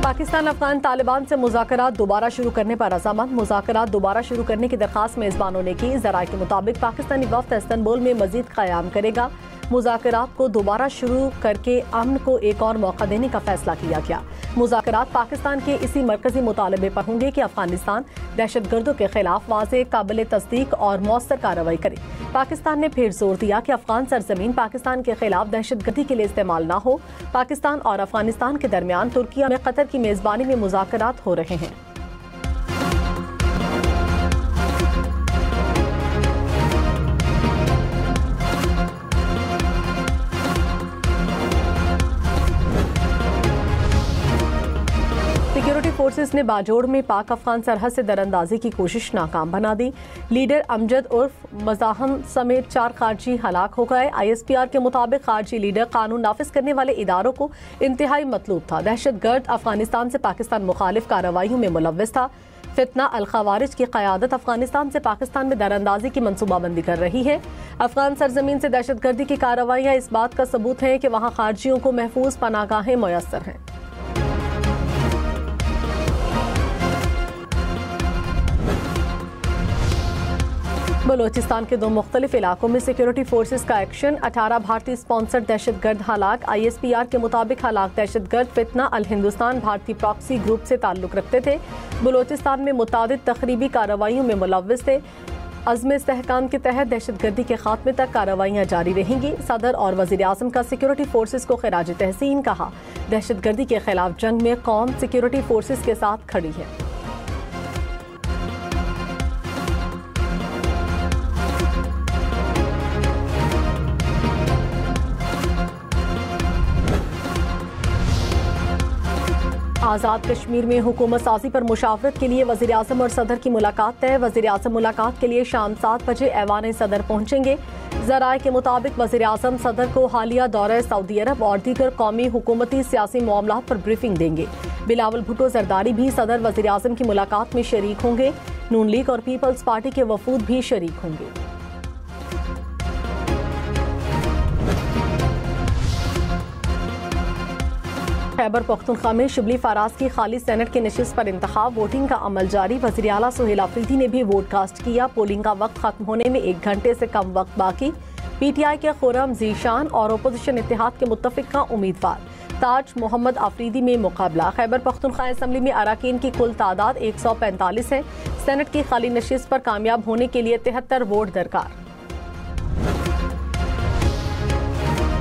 पाकिस्तान अफगान तालिबान से मुज़ाकरात दोबारा शुरू करने पर रज़ामंद। मुज़ाकरात दोबारा शुरू करने की दरख्वास्त मेज़बानों ने की। ज़राए के मुताबिक पाकिस्तानी वफ़द इस्तांबुल में मज़ीद क़याम करेगा। मुज़ाकरात को दोबारा शुरू करके अमन को एक और मौका देने का फैसला किया गया। मुज़ाकरात पाकिस्तान के इसी मरकजी मुतालबे पर होंगे कि अफगानिस्तान दहशतगर्दों के खिलाफ वाज़ेह, काबिल तस्दीक और मौसर कार्रवाई करे। पाकिस्तान ने फिर जोर दिया कि अफगान सरजमीन पाकिस्तान के खिलाफ दहशतगर्दी के लिए इस्तेमाल न हो। पाकिस्तान और अफगानिस्तान के दरमियान तुर्की में कतर की मेज़बानी में मुज़ाकरात हो रहे हैं। सिक्योरिटी फोर्सेस ने बाजोड़ में पाक अफगान सरहद से दरअंदाजी की कोशिश नाकाम बना दी। लीडर अमजद उर्फ मजाहम समेत 4 खारजी हलाक हो गए। ISPR के मुताबिक खारजी लीडर कानून नाफिज करने वाले इदारों को इंतहाई मतलूब था। दहशतगर्द अफगानिस्तान से पाकिस्तान मुखालिफ कार्रवाइयों में मुलव्वस था। फितना अल खवारिज की क़यादत अफगानिस्तान से पाकिस्तान में दरअंदाजी की मनसूबाबंदी कर रही है। अफगान सरजमीन से दहशतगर्दी की कार्रवाइयाँ इस बात का सबूत है कि वहाँ खारजियों को महफूज पनाहगाहें मुयस्सर हैं। बलोचिस्तान के 2 मुख्तलिफ इलाकों में सिक्योरिटी फोर्सेस का एक्शन। 18 भारतीय स्पॉन्सर्ड दहशतगर्द हलाक। ISPR के मुताबिक हलाक दहशतगर्द फितना अल हिंदुस्तान भारतीय प्रॉक्सी ग्रुप से ताल्लुक रखते थे। बलोचिस्तान में मुतादिद तखरीबी कार्रवाइयों में मुलव्वस थे। अज़्म इस्तेहकाम के तहत दहशतगर्दी के खात्मे तक कार्रवाइयाँ जारी रहेंगी। सदर और वज़ीर आज़म का सिक्योरिटी फोर्सेस को खिराज तहसीन कहा। दहशतगर्दी के खिलाफ जंग में कौम सिक्योरिटी फोर्सेस के साथ खड़ी है। आज़ाद कश्मीर में हुकूमत साजी पर मुशावरत के लिए वज़ीर आज़म और सदर की मुलाकात तय। वज़ीर आज़म मुलाकात के लिए शाम 7 बजे ऐवान सदर पहुंचेंगे। ज़राए के मुताबिक वज़ीर आज़म सदर को हालिया दौरे सऊदी अरब और दीगर कौमी हुकूमती सियासी मामलात पर ब्रीफिंग देंगे। बिलावल भुट्टो जरदारी भी सदर वज़ीर आज़म की मुलाकात में शरीक होंगे। नून लीग और पीपल्स पार्टी के वफूद भी शरीक होंगे। खैबर पख्तूनख्वा में शिबली फराज की खाली सेनेट की नशिस्त पर इंतखाब। वोटिंग का अमल जारी। वज़ीर आला सुहेल आफरीदी ने भी वोट कास्ट किया। पोलिंग का वक्त खत्म होने में 1 घंटे से कम वक्त बाकी। PTI के खुर्रम ज़ीशान और अपोजिशन इत्तेहाद के मुत्तफ़िक़ा उम्मीदवार ताज मोहम्मद आफरीदी में मुकाबला। खैबर पख्तूनख्वा असम्बली में अराकीन की कुल तादाद 145 है। सेनेट की खाली नशिस्त पर कामयाब होने के लिए 73 वोट दरकार।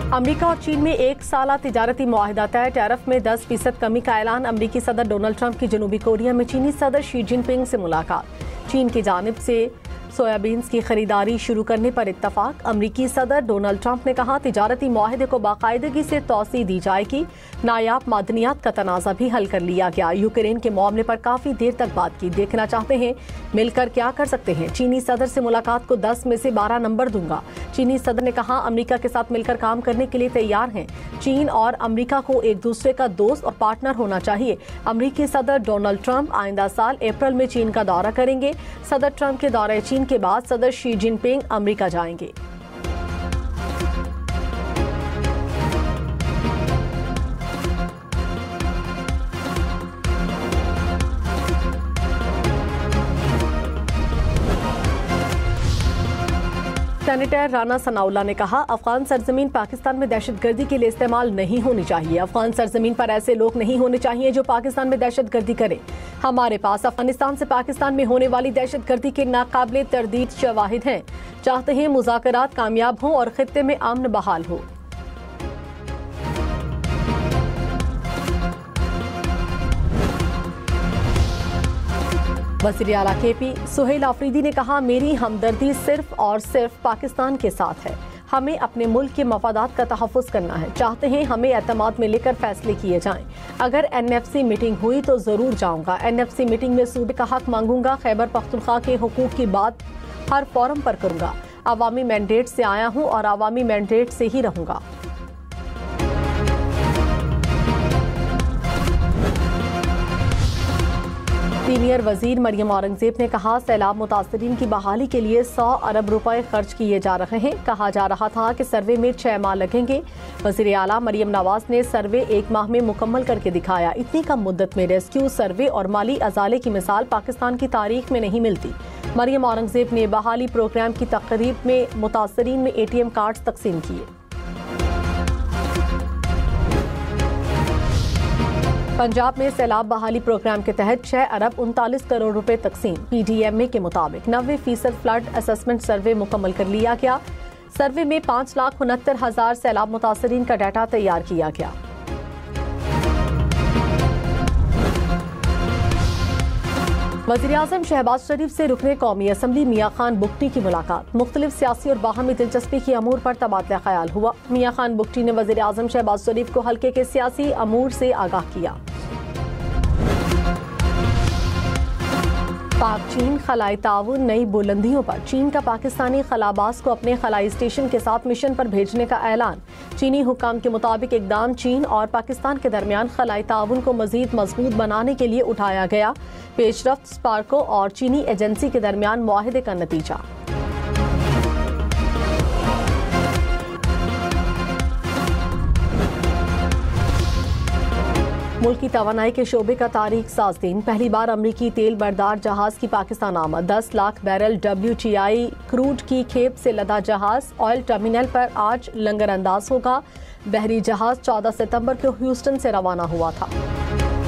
अमरीका और चीन में 1 साला तिजारती मुआहिदा तय। टैरिफ में 10% कमी का ऐलान। अमरीकी सदर डोनाल्ड ट्रंप की जनूबी कोरिया में चीनी सदर शी जिनपिंग से मुलाकात। चीन की जानिब से सोयाबीन्स की खरीदारी शुरू करने पर इत्तफाक। अमरीकी सदर डोनाल्ड ट्रंप ने कहा तिजारती मुआहिदे को बाकायदगी से तौसी दी जाएगी। नायाब मादनियात का तनाज़ा भी हल कर लिया गया। यूक्रेन के मामले पर काफ़ी देर तक बात की। देखना चाहते हैं मिलकर क्या कर सकते हैं। चीनी सदर से मुलाकात को 10 में से 12 नंबर दूंगा। चीनी सदर ने कहा अमरीका के साथ मिलकर काम करने के लिए तैयार हैं। चीन और अमरीका को एक दूसरे का दोस्त और पार्टनर होना चाहिए। अमरीकी सदर डोनाल्ड ट्रंप आइंदा साल अप्रैल में चीन का दौरा करेंगे। सदर ट्रंप के दौरे चीन के बाद सदर शी जिनपिंग अमेरिका जाएंगे। सेनेटर राना सनाउल्लाह ने कहा अफगान सरजमीन पाकिस्तान में दहशतगर्दी के लिए इस्तेमाल नहीं होनी चाहिए। अफगान सरजमीन पर ऐसे लोग नहीं होने चाहिए जो पाकिस्तान में दहशतगर्दी करें। हमारे पास अफगानिस्तान से पाकिस्तान में होने वाली दहशतगर्दी के नाकाबिले तरदीद शवाहिद हैं। चाहते हैं मुज़ाकरात कामयाब हों और खित्ते में अमन बहाल हो। वज़ीर आला KP सुहेल आफरीदी ने कहा मेरी हमदर्दी सिर्फ और सिर्फ पाकिस्तान के साथ है। हमें अपने मुल्क के मफादात का तहफ़्फ़ुज़ करना है। चाहते हैं हमें एतमाद में लेकर फैसले किए जाएं। अगर NFC मीटिंग हुई तो ज़रूर जाऊंगा। NFC मीटिंग में सूबे का हक मांगूंगा। खैबर पख्तूनख्वा के हुकूक की बात हर फोरम पर करूंगा। अवामी मैंडेट से आया हूं और अवामी मैंडेट से ही रहूंगा। सीनियर वजीर मरियम औरंगजेब ने कहा, सैलाब मुतासरीन की बहाली के लिए 100 अरब रुपए खर्च किए जा रहे हैं। कहा जा रहा था कि सर्वे में 6 माह लगेंगे। वजीर आला मरियम नवाज ने सर्वे 1 माह में मुकम्मल करके दिखाया। इतनी कम मुद्दत में रेस्क्यू, सर्वे और माली अजाले की मिसाल पाकिस्तान की तारीख में नहीं मिलती। मरियम औरंगजेब ने बहाली प्रोग्राम की तकरीब में मुतासरीन में ATM कार्ड तकसीम किए। पंजाब में सैलाब बहाली प्रोग्राम के तहत 6 अरब 39 करोड़ रुपए तकसीम। PDMA के मुताबिक 90% फ्लड असेसमेंट सर्वे मुकम्मल कर लिया गया। सर्वे में 5,69,000 सैलाब मुतासरीन का डाटा तैयार किया गया। वज़ीर-ए-आज़म शहबाज शरीफ से रुकने कौमी असम्बली मियां खान बुगटी की मुलाकात। मुख्तलिफ सियासी और बाहमी दिलचस्पी के अमूर पर तबादला ख्याल हुआ। मियां खान बुगटी ने वज़ीर-ए-आज़म शहबाज शरीफ को हल्के के सियासी अमूर से आगाह किया। पाक चीन खलाई ताउन नई बुलंदियों पर। चीन का पाकिस्तानी खलाबाज को अपने खलाई स्टेशन के साथ मिशन पर भेजने का ऐलान। चीनी हुक्काम के मुताबिक इकदाम चीन और पाकिस्तान के दरमियान खलाई ताउन को मजीद मजबूत बनाने के लिए उठाया गया। पेशरफ्त स्पार्को और चीनी एजेंसी के दरमियान मुआहदे का नतीजा। मुल्क की तवानाई के शोबे का तारीख साज दिन। पहली बार अमरीकी तेल बरदार जहाज की पाकिस्तान आमद। 10 लाख बैरल WTI क्रूड की खेप से लदा जहाज ऑयल टर्मिनल पर आज लंगर अंदाज होगा। बहरी जहाज 14 सितंबर को ह्यूस्टन से रवाना हुआ था।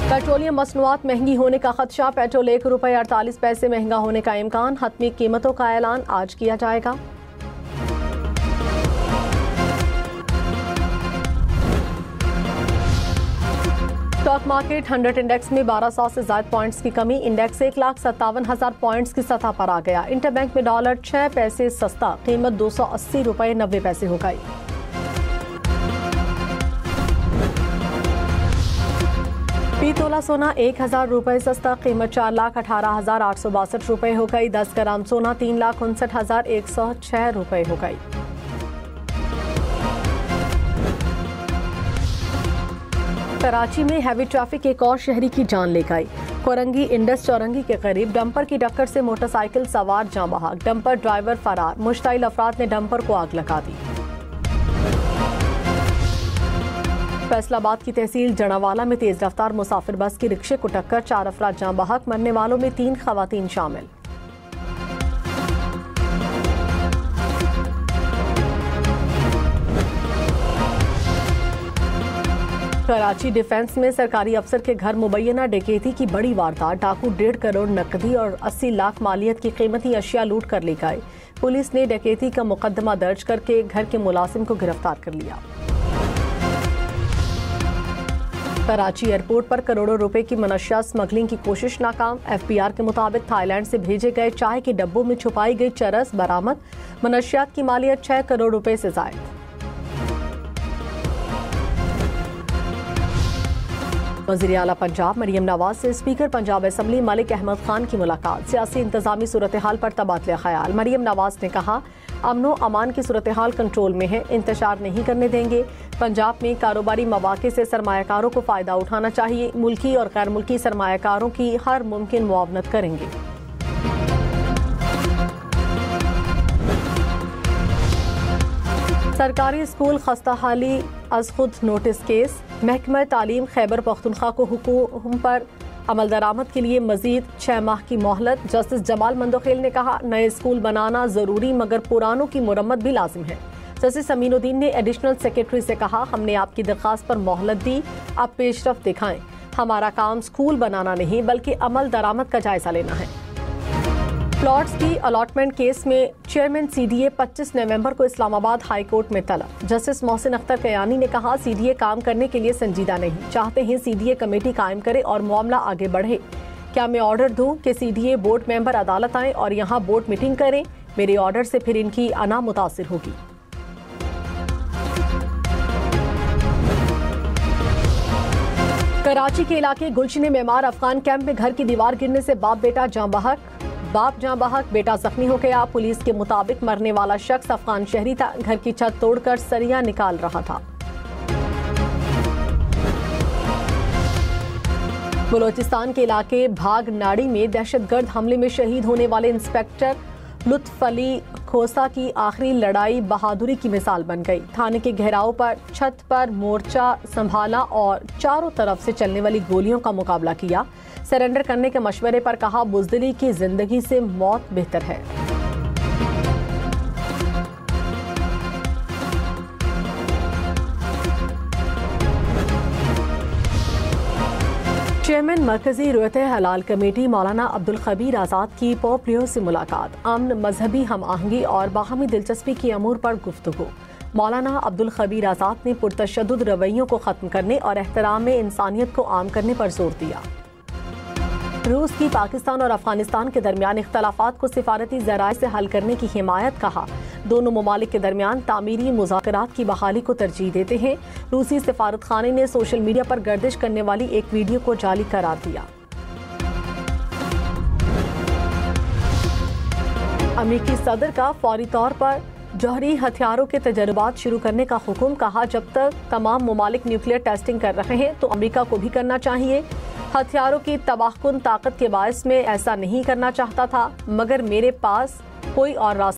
पेट्रोलियम मसनूआत महंगी होने का खदशा। पेट्रोल 1 रुपये 48 पैसे महंगा होने का इम्कान। हतमी कीमतों का ऐलान आज किया जाएगा। स्टॉक मार्केट 100 इंडेक्स में 1200 से ज्यादा पॉइंट्स की कमी। इंडेक्स 1,57,000 पॉइंट्स की सतह पर आ गया। इंटरबैंक में डॉलर 6 पैसे सस्ता, कीमत 280 रुपये 90 पैसे हो गई। तोला सोना 1,000 रुपये सस्ता, कीमत 4,18,862 रुपये हो गई। 10 ग्राम सोना 3,59,106 रुपये हो गई। कराची में हैवी ट्रैफिक एक और शहरी की जान ले गई। कोरंगी इंडस चौरंगी के करीब डंपर की टक्कर से मोटरसाइकिल सवार जाँ बहक। डंपर ड्राइवर फरार। मुश्ताइल अफराद ने डंपर को आग लगा दी। फैसलाबाद की तहसील जड़ावाला में तेज रफ्तार मुसाफिर बस की रिक्शे को टक्कर, 4 अफराद जाँ बहक। मरने वालों में 3 खवातीन शामिल। कराची डिफेंस में सरकारी अफसर के घर मुबैना डकैती की बड़ी वारदात। डाकू 1.5 करोड़ नकदी और 80 लाख मालियत की कीमती अशिया लूट कर ले गए। पुलिस ने डकैती का मुकदमा दर्ज करके घर के मुलाजिम को गिरफ्तार कर लिया। कराची एयरपोर्ट पर करोड़ों रुपए की मनशियात स्मगलिंग की कोशिश नाकाम। FBI के मुताबिक थाईलैंड से भेजे गए चाय के डब्बों में छुपाई गई चरस बरामद। मनशियात की मालियत 6 करोड़ रुपए से जायद। वज़ीर आला पंजाब मरियम नवाज से स्पीकर पंजाब असम्बली मलिक अहमद खान की मुलाकात। सियासी इंतजामी सूरत हाल पर तबादला ख्याल। मरियम नवाज ने कहा, अमनो अमान की सूरत हाल कंट्रोल में है, इंतशार नहीं करने देंगे। पंजाब में कारोबारी मौके से सरमायाकारों को फ़ायदा उठाना चाहिए। मुल्की और गैर मुल्की सरमायाकारों की हर मुमकिन मुआवनत करेंगे। सरकारी स्कूल खस्ताहाली अज खुद नोटिस केस। महकमा तालीम खैबर पख्तूनख्वा को हुकूम पर अमल दरामद के लिए मजीद 6 माह की मोहलत। जस्टिस जमाल मंदोखेल ने कहा, नए स्कूल बनाना जरूरी मगर पुरानों की मुरम्मत भी लाजिम है। जस्टिस अमीनुद्दीन ने एडिशनल सेक्रेटरी से कहा, हमने आपकी दरख्वास्त पर मोहलत दी, आप पेशरफ्त दिखाएं। हमारा काम स्कूल बनाना नहीं बल्कि अमल दरामद का जायजा लेना है। प्लॉट्स की अलॉटमेंट केस में चेयरमैन CDA 25 नवंबर को इस्लामाबाद हाई कोर्ट में तलब। जस्टिस मोहसिन अख्तर कयानी ने कहा, CDA काम करने के लिए संजीदा नहीं, चाहते हैं CDA कमेटी कायम करे और मामला आगे बढ़े। क्या मैं ऑर्डर दूं कि CDA बोर्ड मेंबर अदालत आए और यहां बोर्ड मीटिंग करें? मेरे ऑर्डर से फिर इनकी अना मुतासिर होगी। कराची के इलाके गुलशन मेमार अफगान कैंप में घर की दीवार गिरने से बाप बेटा जाँ बहक। बाप जाँ बहक, बेटा जख्मी हो गया। पुलिस के मुताबिक मरने वाला शख्स अफगान शहरी था। घर की छत तोड़कर सरिया निकाल रहा था। बलोचिस्तान के इलाके भाग नाड़ी में दहशतगर्द हमले में शहीद होने वाले इंस्पेक्टर लुत्फ अली खोसा की आखिरी लड़ाई बहादुरी की मिसाल बन गई। थाने के घेराव पर छत पर मोर्चा संभाला और चारों तरफ से चलने वाली गोलियों का मुकाबला किया। सरेंडर करने के मशवरे पर कहा, बुज़दिली की जिंदगी से मौत बेहतर है। चेयरमैन मरकजी रुयत हलाल कमेटी मौलाना अब्दुल खबीर आज़ाद की पोप लियो से मुलाकात। अमन, मजहबी हम आहंगी और बाहमी दिलचस्पी की अमूर पर गुफ्तगू। मौलाना अब्दुल खबीर आज़ाद ने पुरतशद्दुद रवैयों को ख़त्म करने और एहतराम में इंसानियत को आम करने पर जोर दिया। रूस की पाकिस्तान और अफगानिस्तान के दरमियान इख्तलाफात को सिफारती ज़राए से हल करने की हिमायत। कहा, दोनों ममालिक के दरमियान तामीरी मुज़ाकरात की बहाली को तरजीह देते हैं। रूसी सिफारत खाने ने सोशल मीडिया पर गर्दिश करने वाली एक वीडियो को जाली करार दिया। अमेरिकी सदर का फौरी तौर पर जौहरी हथियारों के तजर्बात शुरू करने का हुक्म। कहा, जब तक तमाम ममालिक न्यूक्लियर टेस्टिंग कर रहे हैं तो अमेरिका को भी करना चाहिए। हथियारों की तबाहकुन ताकत के बायस में ऐसा नहीं करना चाहता था, मगर मेरे पास कोई और रास्ता